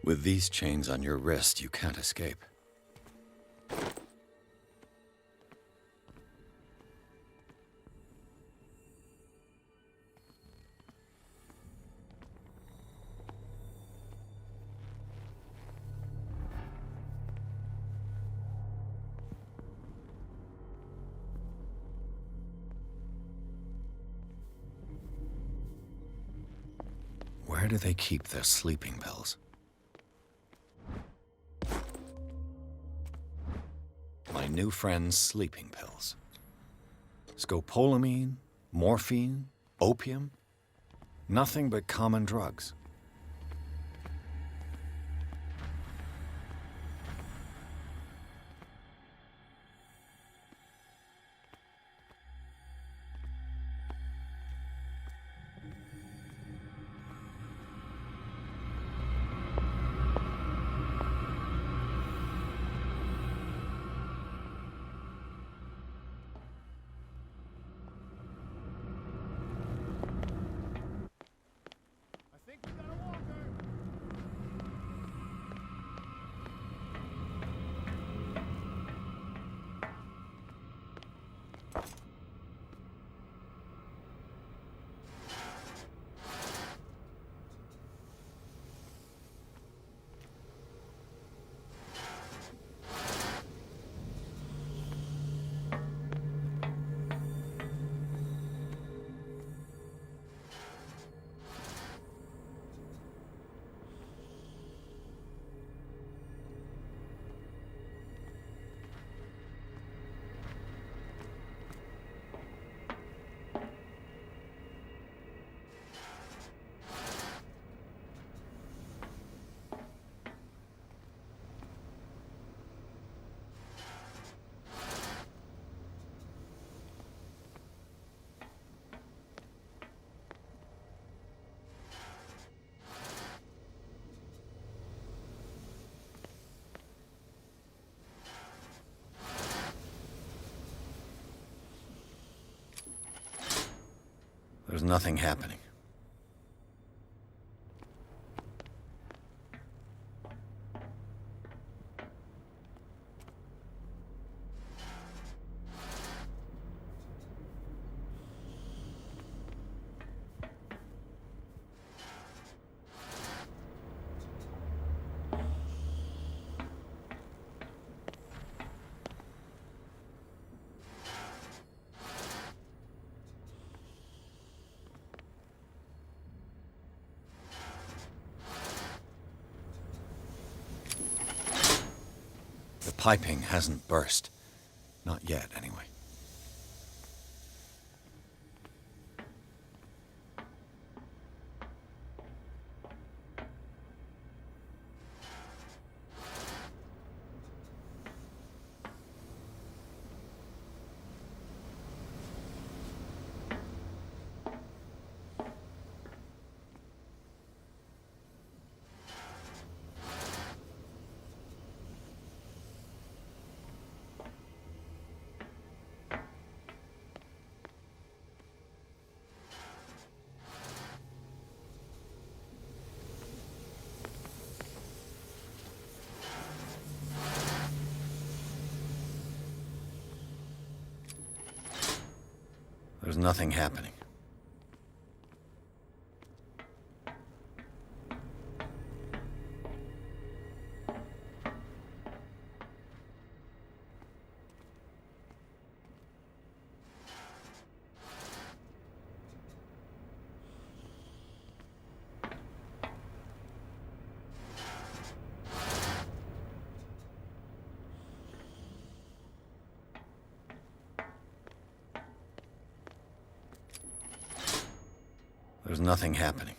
With these chains on your wrist, you can't escape. Where do they keep their sleeping pills? My new friend's sleeping pills. Scopolamine, morphine, opium. Nothing but common drugs. There's nothing happening. The piping hasn't burst. Not yet, anyway. There's nothing happening. There's nothing happening.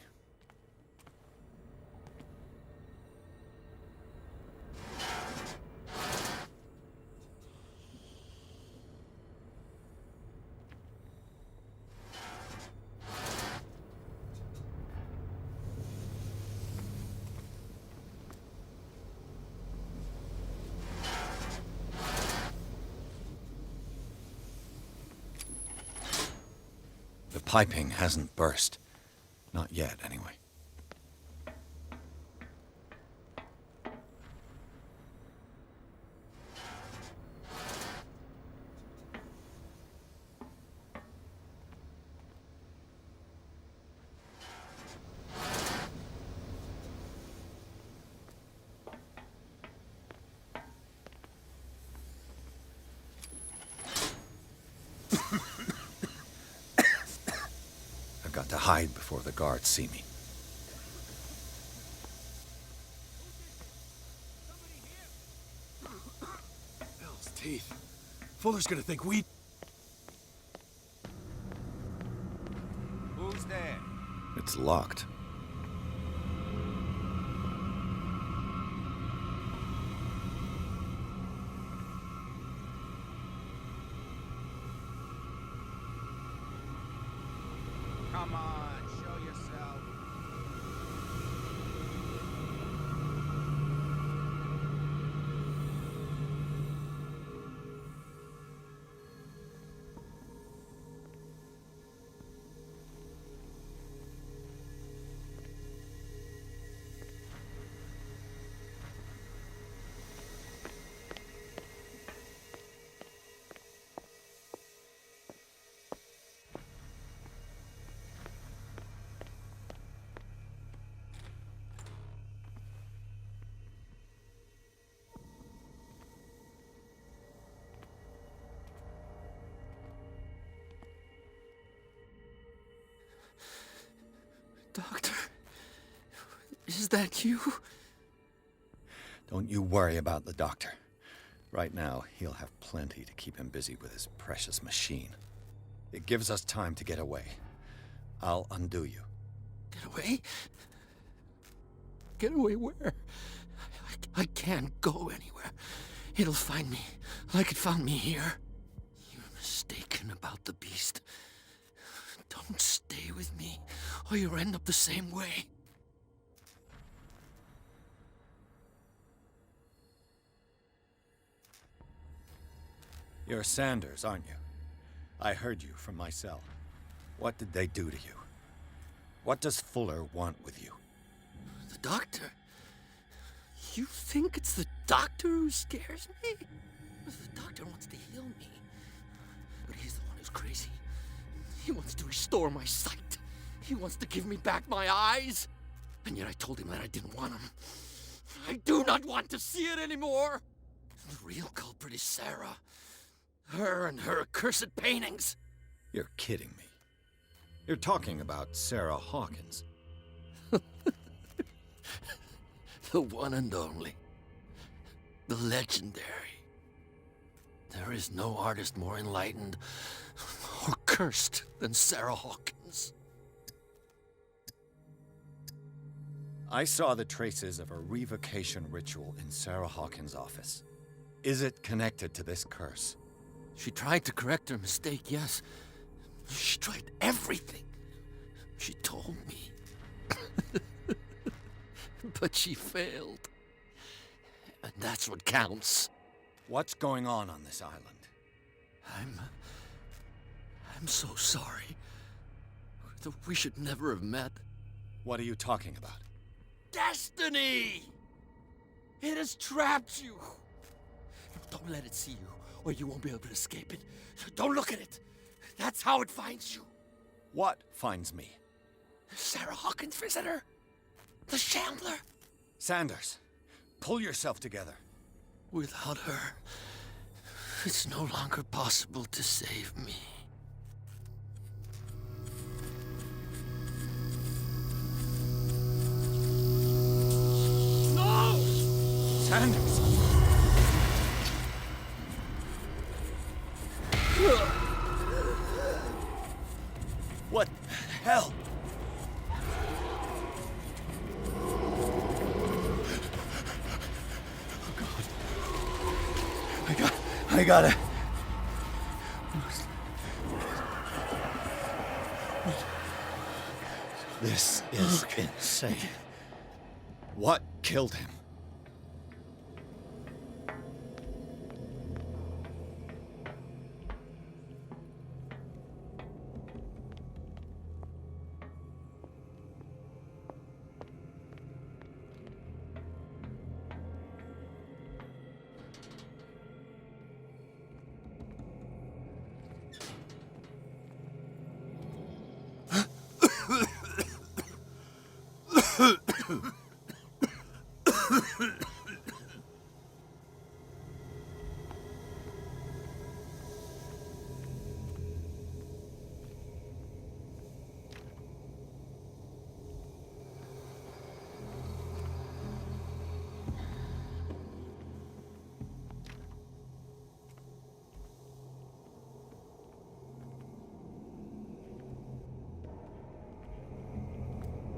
The piping hasn't burst. Not yet, anyway. hide before the guards see me. Hell's teeth. Fuller's gonna think we... Who's there? It's locked. Come on, show yourself. Doctor, is that you? Don't you worry about the doctor. Right now, he'll have plenty to keep him busy with his precious machine. It gives us time to get away. I'll undo you. Get away? Get away where? I can't go anywhere. It'll find me, like it found me here. You're mistaken about the beast. Don't stay with me, or you'll end up the same way. You're Sanders, aren't you? I heard you from my cell. What did they do to you? What does Fuller want with you? The doctor? You think it's the doctor who scares me? The doctor wants to heal me. But he's the one who's crazy. He wants to restore my sight. He wants to give me back my eyes. And yet I told him that I didn't want him. I do not want to see it anymore. The real culprit is Sarah. Her and her accursed paintings. You're kidding me. You're talking about Sarah Hawkins. The one and only. The legendary. There is no artist more enlightened or cursed than Sarah Hawkins. I saw the traces of a revocation ritual in Sarah Hawkins' office. Is it connected to this curse? She tried to correct her mistake, yes. She tried everything. She told me. But she failed. And that's what counts. What's going on this island? I'm so sorry. We should never have met. What are you talking about? Destiny! It has trapped you. Don't let it see you, or you won't be able to escape it. Don't look at it. That's how it finds you. What finds me? Sarah Hawkins' visitor. The Shambler. Sanders, pull yourself together. Without her, it's no longer possible to save me. No! Sanders! What the hell? I gotta... This is insane. What killed him?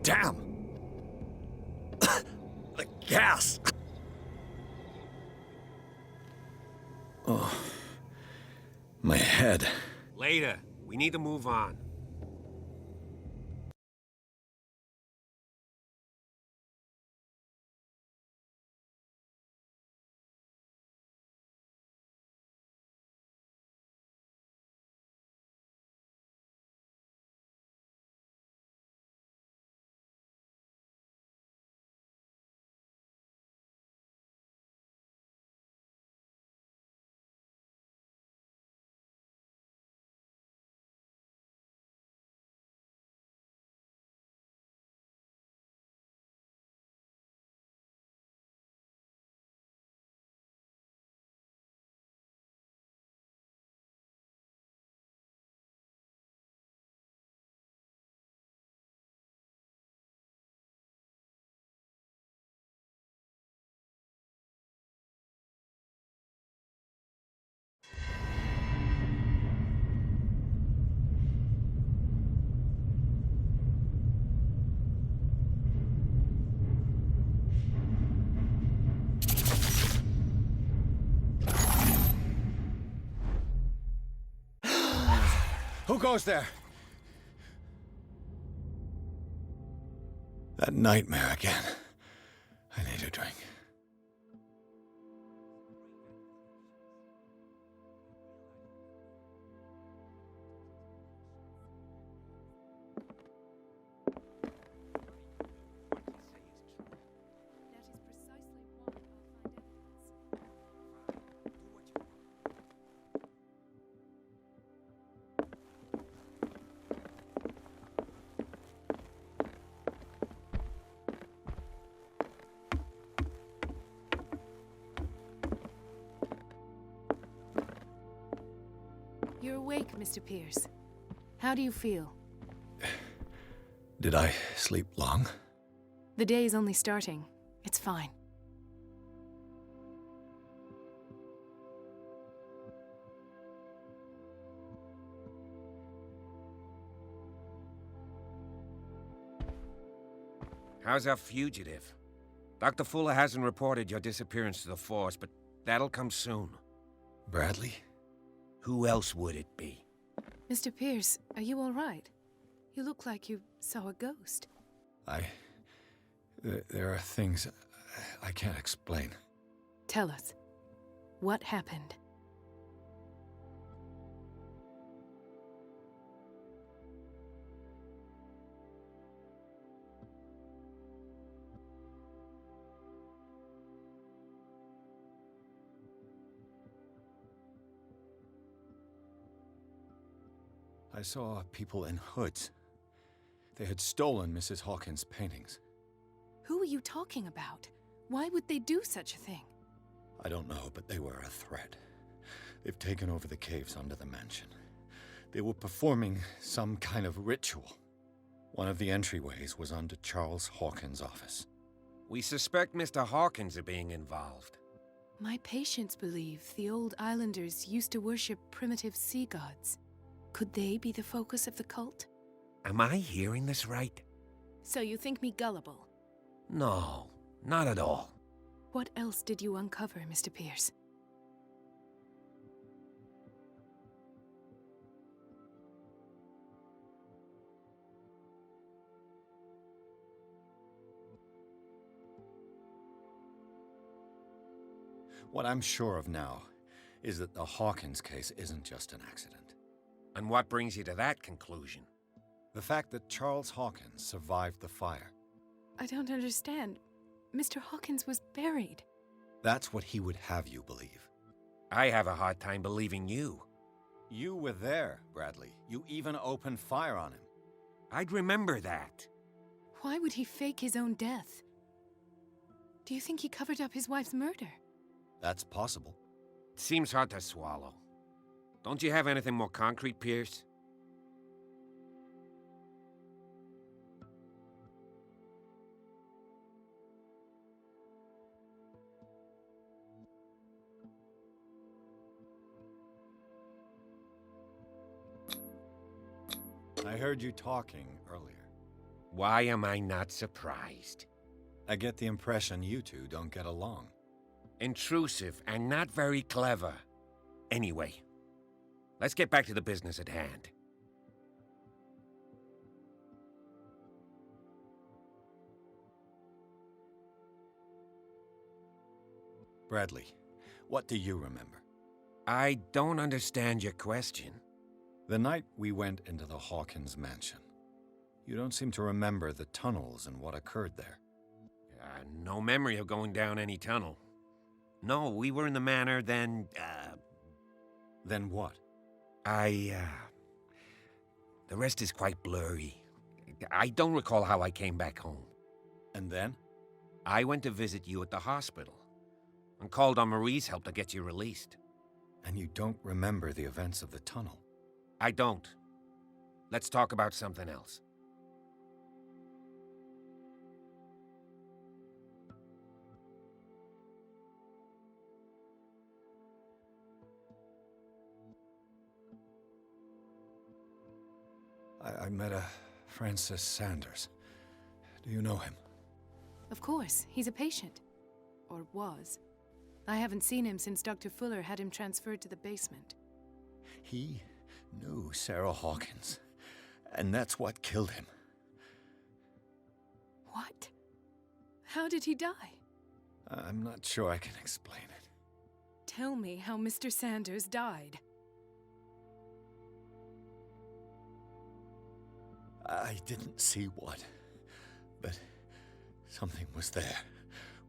Damn! The gas! Oh. My head. Later. We need to move on. Who goes there? That nightmare again. I need a drink. You're awake, Mr. Pierce. How do you feel? Did I sleep long? The day is only starting. It's fine. How's our fugitive? Dr. Fuller hasn't reported your disappearance to the Force, but that'll come soon. Bradley? Who else would it be? Mr. Pierce, are you all right? You look like you saw a ghost. There are things I can't explain. Tell us. What happened? I saw people in hoods. They had stolen Mrs. Hawkins' paintings. Who are you talking about? Why would they do such a thing? I don't know, but they were a threat. They've taken over the caves under the mansion. They were performing some kind of ritual. One of the entryways was under Charles Hawkins' office. We suspect Mr. Hawkins of being involved. My patients believe the old islanders used to worship primitive sea gods. Could they be the focus of the cult? Am I hearing this right? So you think me gullible? No, not at all. What else did you uncover, Mr. Pierce? What I'm sure of now is that the Hawkins case isn't just an accident. And what brings you to that conclusion? The fact that Charles Hawkins survived the fire. I don't understand. Mr. Hawkins was buried. That's what he would have you believe. I have a hard time believing you. You were there, Bradley. You even opened fire on him. I'd remember that. Why would he fake his own death? Do you think he covered up his wife's murder? That's possible. Seems hard to swallow. Don't you have anything more concrete, Pierce? I heard you talking earlier. Why am I not surprised? I get the impression you two don't get along. Intrusive and not very clever. Anyway, let's get back to the business at hand. Bradley, what do you remember? I don't understand your question. The night we went into the Hawkins mansion. You don't seem to remember the tunnels and what occurred there. No memory of going down any tunnel. No, we were in the manor, then, Then what? The rest is quite blurry. I don't recall how I came back home. And then? I went to visit you at the hospital and called on Marie's help to get you released. And you don't remember the events of the tunnel? I don't. Let's talk about something else. I met a Francis Sanders. Do you know him? Of course, he's a patient. Or was. I haven't seen him since Dr. Fuller had him transferred to the basement. He knew Sarah Hawkins, and that's what killed him. What? How did he die? I'm not sure I can explain it. Tell me how Mr. Sanders died. I didn't see what, but something was there,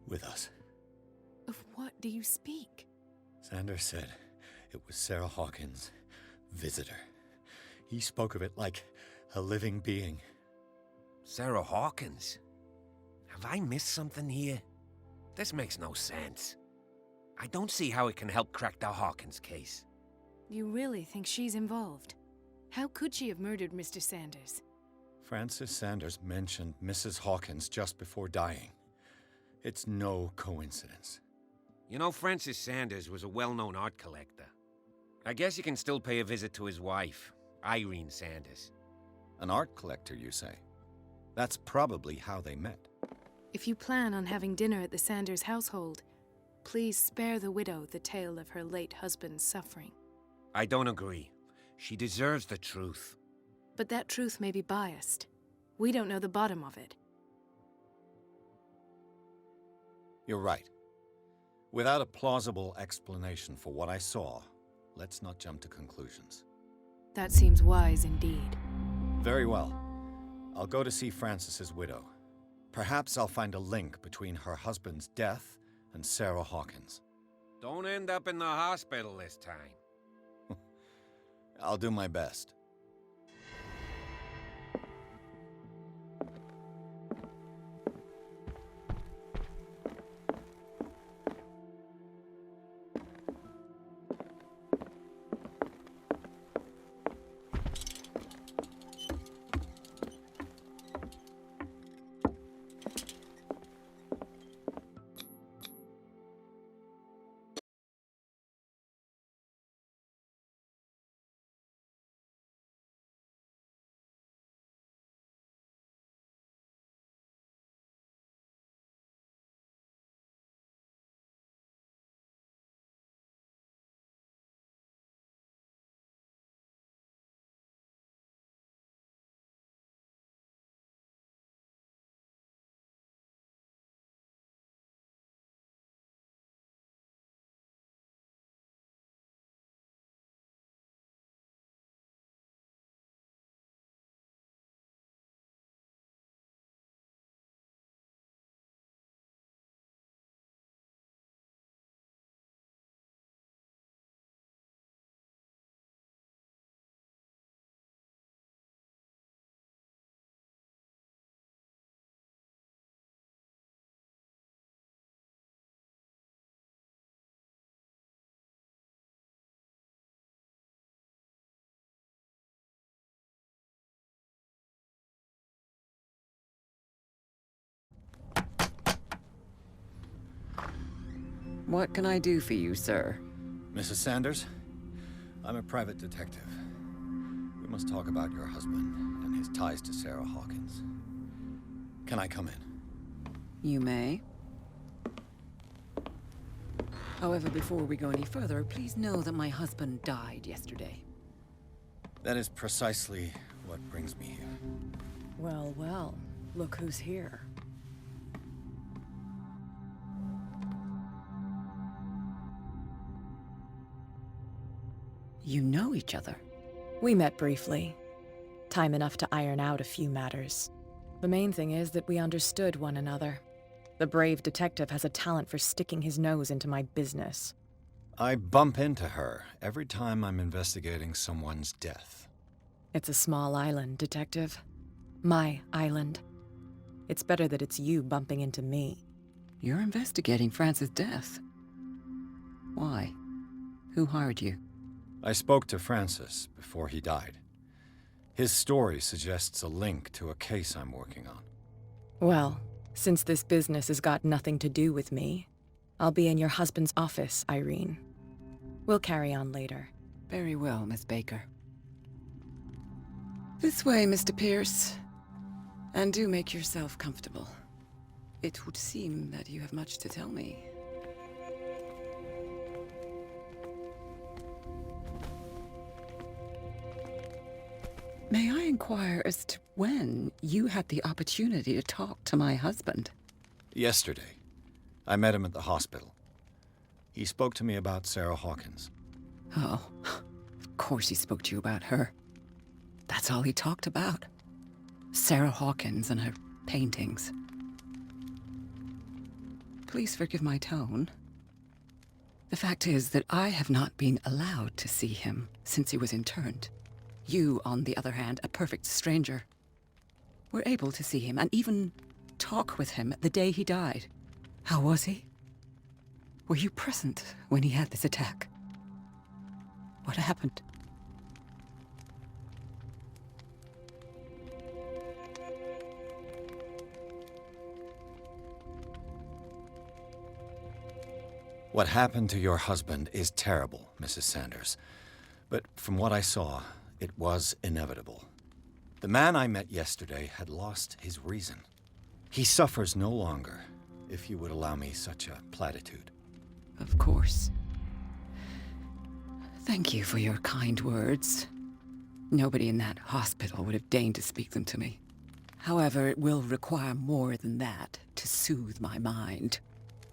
with us. Of what do you speak? Sanders said it was Sarah Hawkins' visitor. He spoke of it like a living being. Sarah Hawkins? Have I missed something here? This makes no sense. I don't see how it can help crack the Hawkins case. You really think she's involved? How could she have murdered Mr. Sanders? Francis Sanders mentioned Mrs. Hawkins just before dying. It's no coincidence. You know, Francis Sanders was a well-known art collector. I guess you can still pay a visit to his wife, Irene Sanders. An art collector, you say? That's probably how they met. If you plan on having dinner at the Sanders household, please spare the widow the tale of her late husband's suffering. I don't agree. She deserves the truth. But that truth may be biased. We don't know the bottom of it. You're right. Without a plausible explanation for what I saw, let's not jump to conclusions. That seems wise indeed. Very well. I'll go to see Francis's widow. Perhaps I'll find a link between her husband's death and Sarah Hawkins. Don't end up in the hospital this time. I'll do my best. What can I do for you, sir? Mrs. Sanders, I'm a private detective. We must talk about your husband and his ties to Sarah Hawkins. Can I come in? You may. However, before we go any further, please know that my husband died yesterday. That is precisely what brings me here. Well, well, look who's here. You know each other. We met briefly. Time enough to iron out a few matters. The main thing is that we understood one another. The brave detective has a talent for sticking his nose into my business. I bump into her every time I'm investigating someone's death. It's a small island, Detective. My island. It's better that it's you bumping into me. You're investigating Francis' death. Why? Who hired you? I spoke to Francis before he died. His story suggests a link to a case I'm working on. Well, since this business has got nothing to do with me, I'll be in your husband's office, Irene. We'll carry on later. Very well, Miss Baker. This way, Mr. Pierce. And do make yourself comfortable. It would seem that you have much to tell me. May I inquire as to when you had the opportunity to talk to my husband? Yesterday, I met him at the hospital. He spoke to me about Sarah Hawkins. Oh, of course he spoke to you about her. That's all he talked about. Sarah Hawkins and her paintings. Please forgive my tone. The fact is that I have not been allowed to see him since he was interned. You, on the other hand, a perfect stranger, were able to see him and even talk with him the day he died. How was he? Were you present when he had this attack? What happened? What happened to your husband is terrible, Mrs. Sanders. But from what I saw, it was inevitable. The man I met yesterday had lost his reason. He suffers no longer, if you would allow me such a platitude. Of course. Thank you for your kind words. Nobody in that hospital would have deigned to speak them to me. However, it will require more than that to soothe my mind.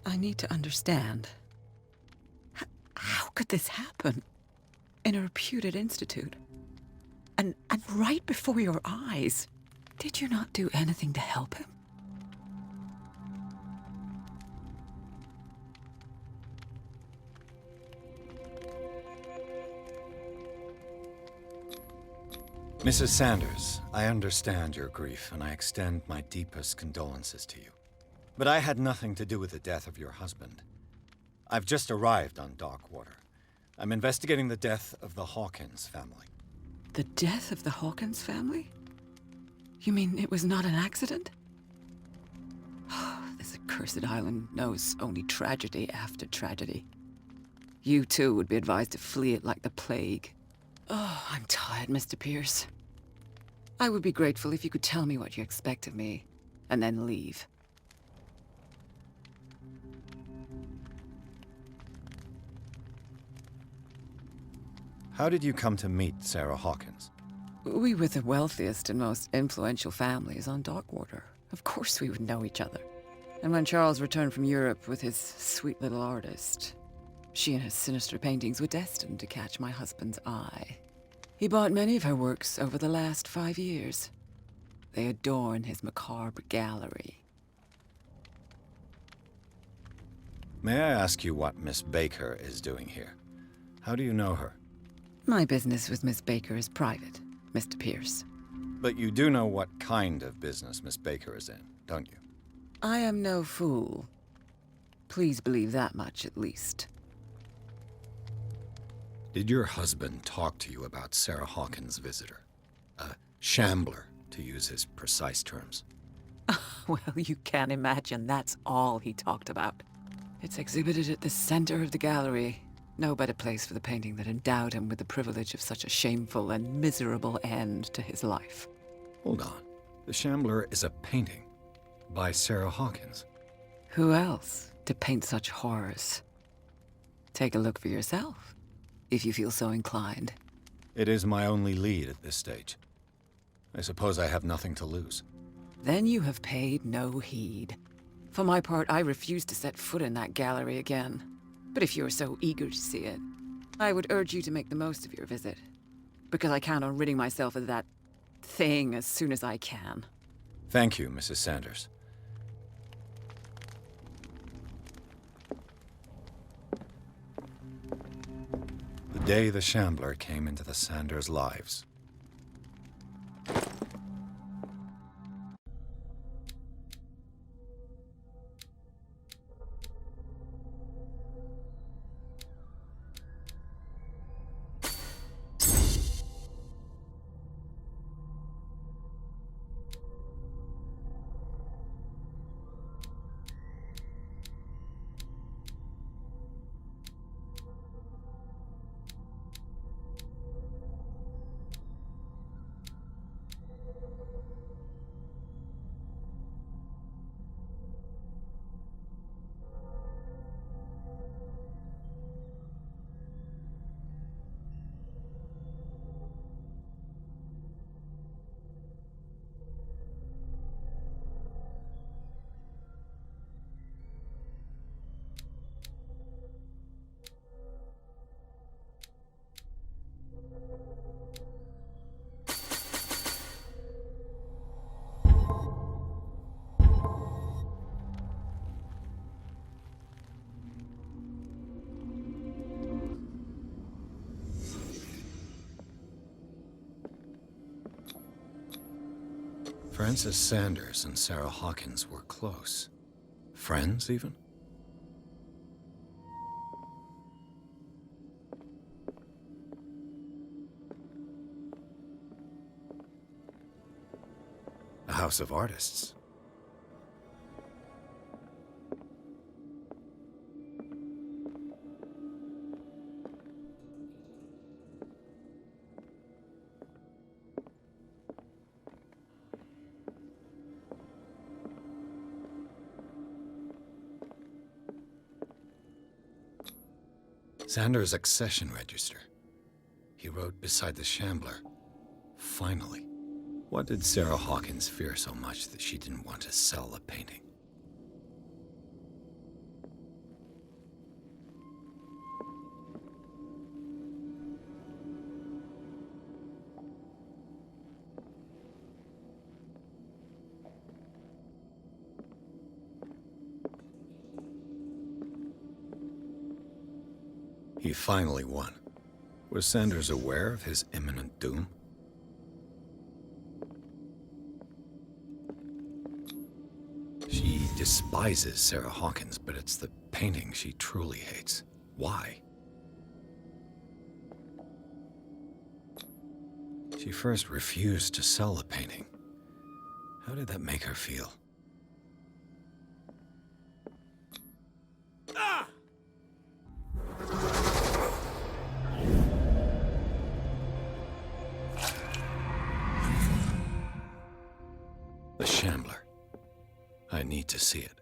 I need to understand. How could this happen? In a reputed institute? And right before your eyes. Did you not do anything to help him? Mrs. Sanders, I understand your grief, and I extend my deepest condolences to you. But I had nothing to do with the death of your husband. I've just arrived on Darkwater. I'm investigating the death of the Hawkins family. The death of the Hawkins family? You mean it was not an accident? This accursed island knows only tragedy after tragedy. You too would be advised to flee it like the plague. Oh, I'm tired, Mr. Pierce. I would be grateful if you could tell me what you expect of me, and then leave. How did you come to meet Sarah Hawkins? We were the wealthiest and most influential families on Darkwater. Of course we would know each other. And when Charles returned from Europe with his sweet little artist, she and her sinister paintings were destined to catch my husband's eye. He bought many of her works over the last 5 years. They adorn his macabre gallery. May I ask you what Miss Baker is doing here? How do you know her? My business with Miss Baker is private, Mr. Pierce. But you do know what kind of business Miss Baker is in, don't you? I am no fool. Please believe that much, at least. Did your husband talk to you about Sarah Hawkins' visitor? A shambler, to use his precise terms. Well, you can imagine that's all he talked about. It's exhibited at the center of the gallery. No better place for the painting that endowed him with the privilege of such a shameful and miserable end to his life. Hold on. The Shambler is a painting. By Sarah Hawkins. Who else to paint such horrors? Take a look for yourself, if you feel so inclined. It is my only lead at this stage. I suppose I have nothing to lose. Then you have paid no heed. For my part, I refuse to set foot in that gallery again. But if you're so eager to see it, I would urge you to make the most of your visit. Because I count on ridding myself of that thing as soon as I can. Thank you, Mrs. Sanders. The day the Shambler came into the Sanders' lives. Frances Sanders and Sarah Hawkins were close. Friends, even? A house of artists. Sanders' accession register. He wrote beside the Shambler, "Finally." What did Sarah Hawkins fear so much that she didn't want to sell the painting? He finally won. Was Sanders aware of his imminent doom? She despises Sarah Hawkins, but it's the painting she truly hates. Why? She first refused to sell the painting. How did that make her feel? The Shambler. I need to see it.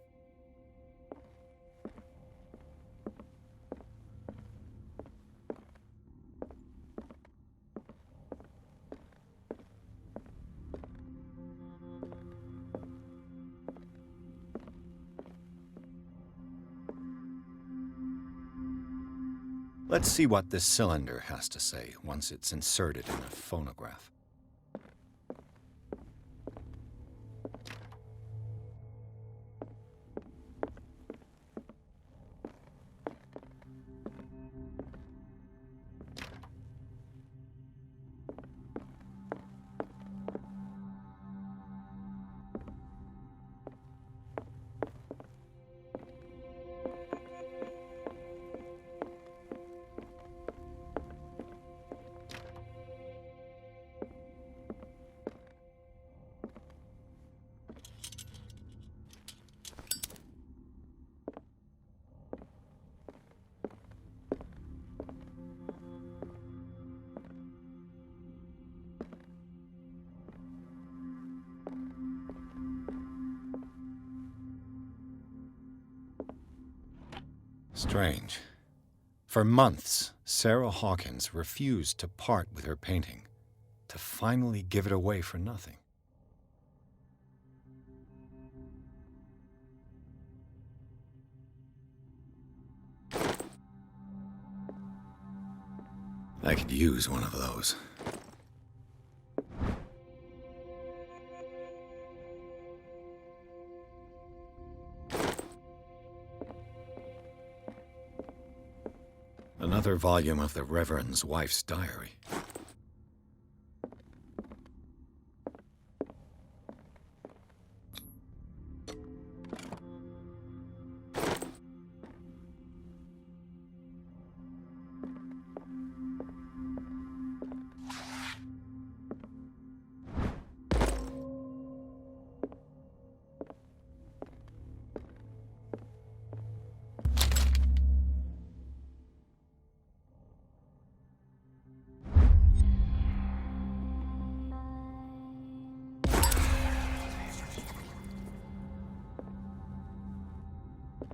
Let's see what this cylinder has to say once it's inserted in a phonograph. Strange. For months, Sarah Hawkins refused to part with her painting, to finally give it away for nothing. I could use one of those. Another volume of the Reverend's wife's diary.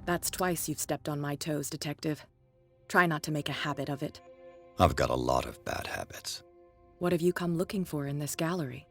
That's twice you've stepped on my toes, Detective. Try not to make a habit of it. I've got a lot of bad habits. What have you come looking for in this gallery?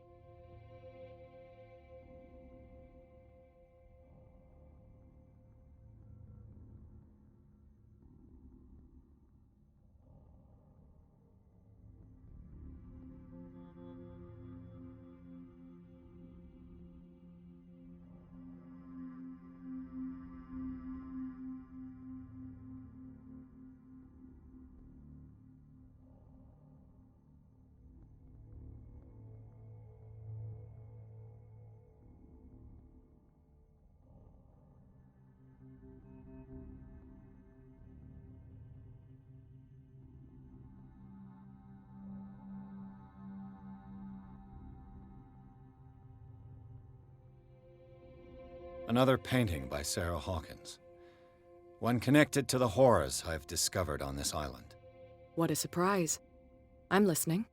Another painting by Sarah Hawkins. One connected to the horrors I've discovered on this island. What a surprise. I'm listening.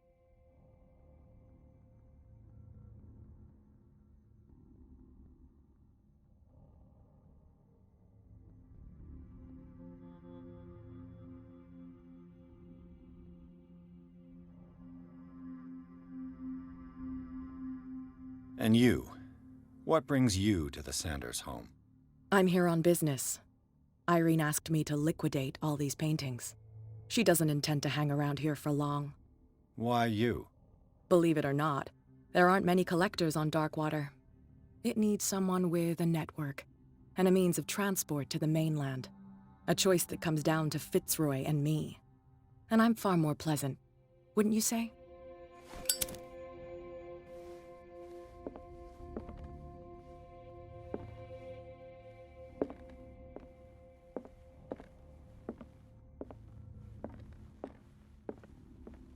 And you? What brings you to the Sanders home? I'm here on business. Irene asked me to liquidate all these paintings. She doesn't intend to hang around here for long. Why you? Believe it or not, there aren't many collectors on Darkwater. It needs someone with a network and a means of transport to the mainland. A choice that comes down to Fitzroy and me. And I'm far more pleasant, wouldn't you say?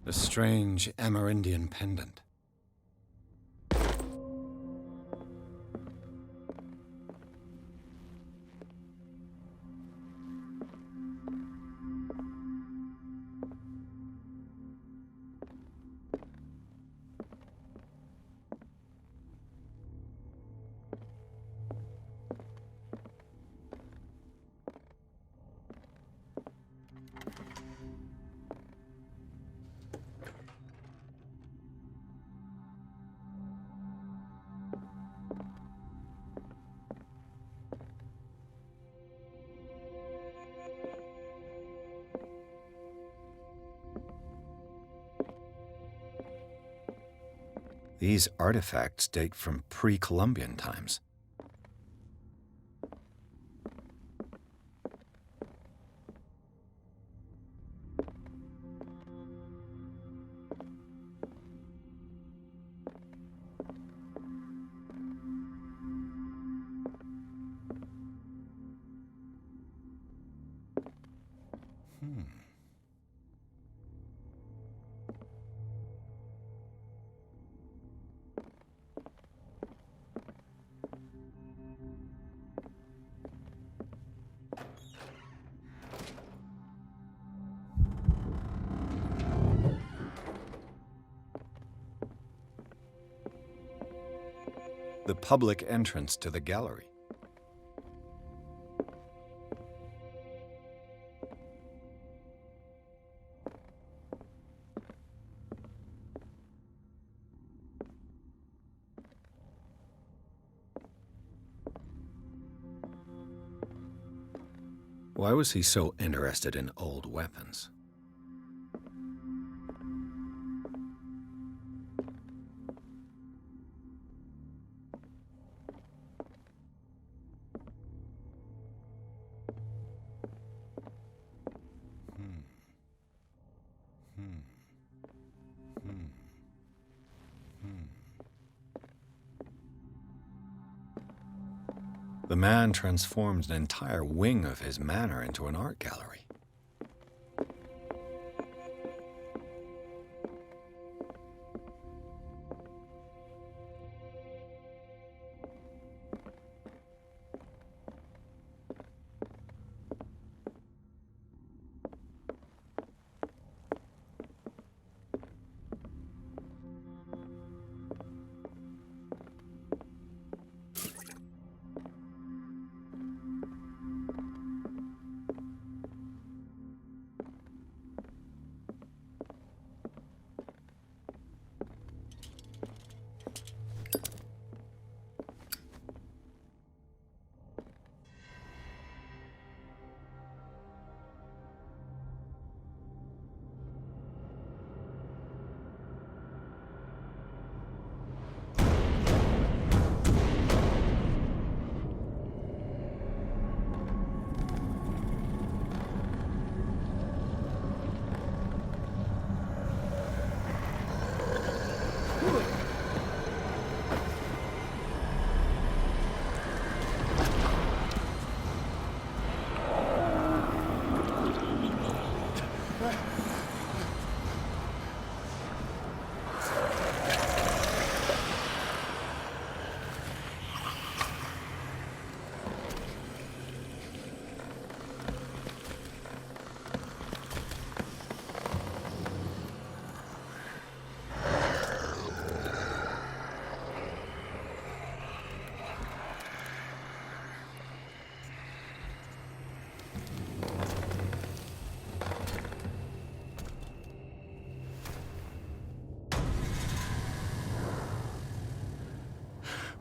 A strange Amerindian pendant. These artifacts date from pre-Columbian times. The public entrance to the gallery. Why was he so interested in old weapons? The man transformed an entire wing of his manor into an art gallery.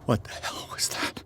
What the hell was that?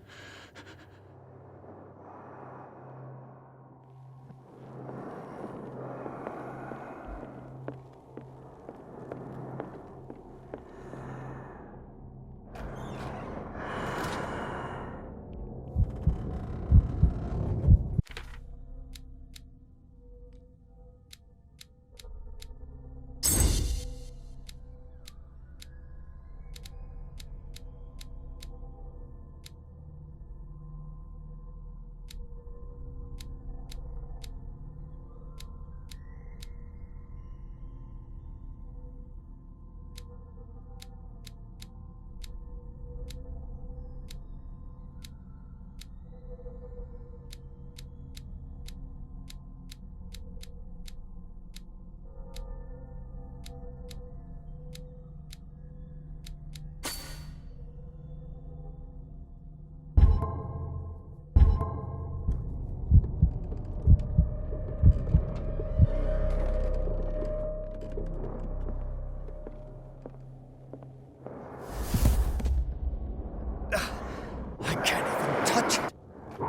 I can't even touch it. Oh,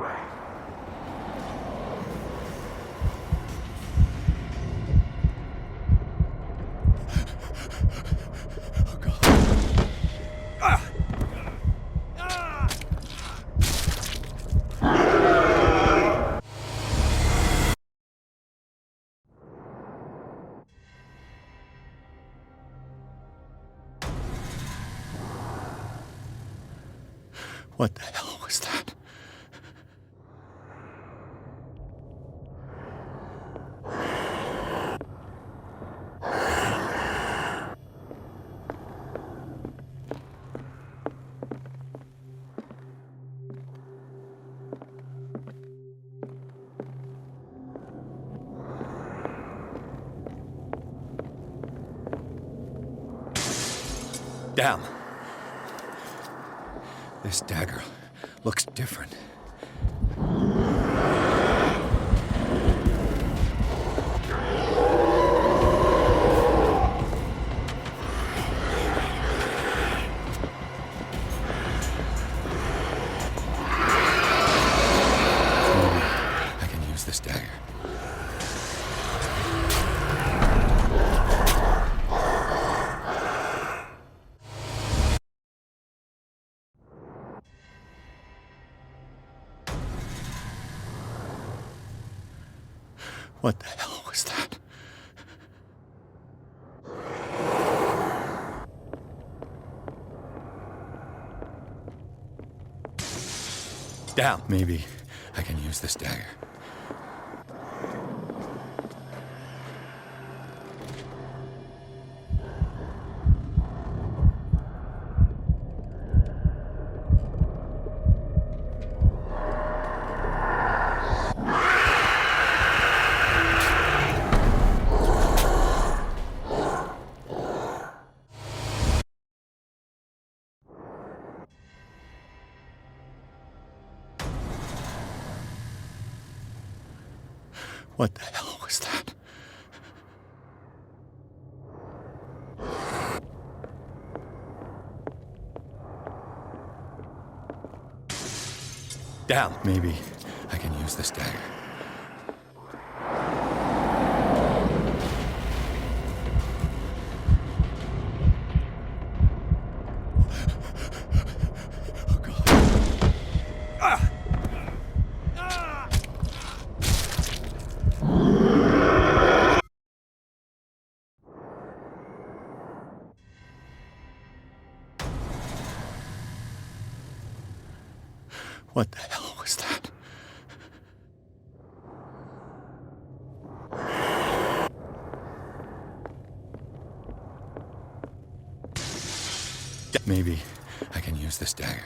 God. What the hell was that? Damn. This dagger looks different. I can use this dagger. What the hell was that? Down. Maybe I can use this dagger. What the hell was that? Down. Maybe I can use this dagger. Oh, God. What the hell was that? Maybe I can use this dagger.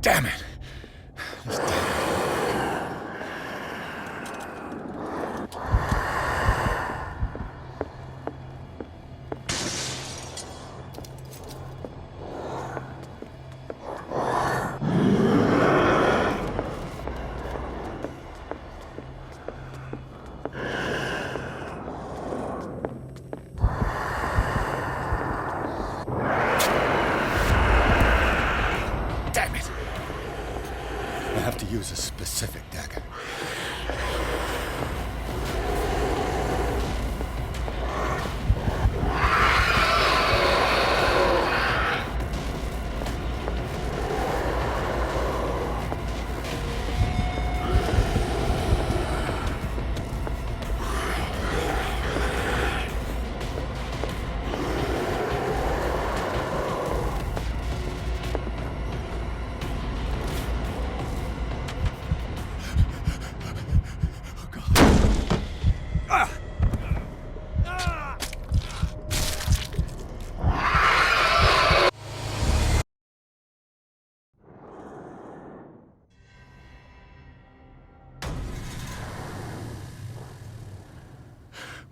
Damn it! This dagger. Damn it! I have to use a specific dagger.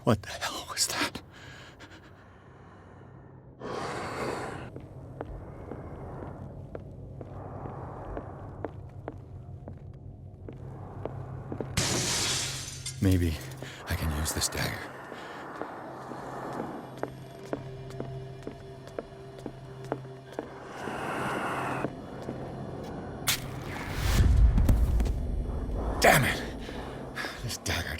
What the hell was that? Maybe I can use this dagger. Damn it! This dagger